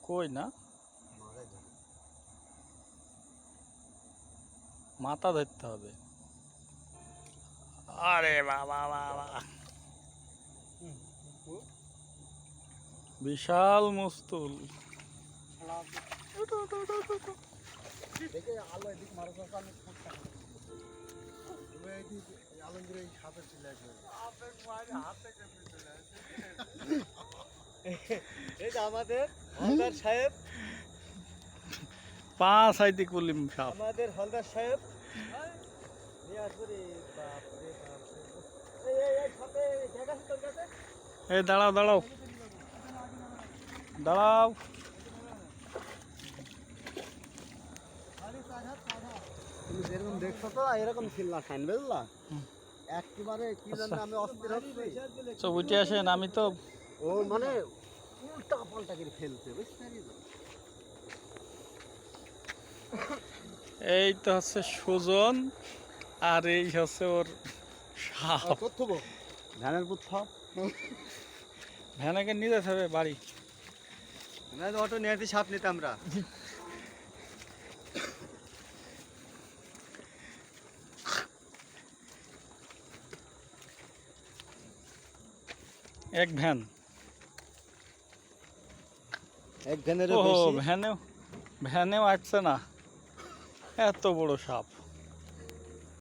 কই না, মাথা ধরতে হবে। আরে বাবা বাবা, বিশাল মুস্তুল। আমাদের হলদার সাহেব, পা সাইতে কলিম সাপ। আমাদের হলদার সাহেব এই দাঁড়াও দাঁড়াও দাঁড়াও। তুমি যেরকম দেখছো তো এরকম ছিল না খাইন, বুঝলা? একেবারে কি জানি আমি অস্থির হচ্ছি। সব উঠে আসেন, আমি তো ও মানে উল্টা পাল্টা করে ফেলতে, বুঝতে পারছো? এই তো হচ্ছে সুজন, আর এই হচ্ছে ওর সাপ। ধানের পুত সাপ। ভ্যানাকে নিয়ে যেতে হবে বাড়ি। অটো নিয়ে সাপ নিতে আমরা। এক ভ্যান, এক ভ্যানের ও বেশি। ভ্যানেও আসছে না, এত বড় সাপ।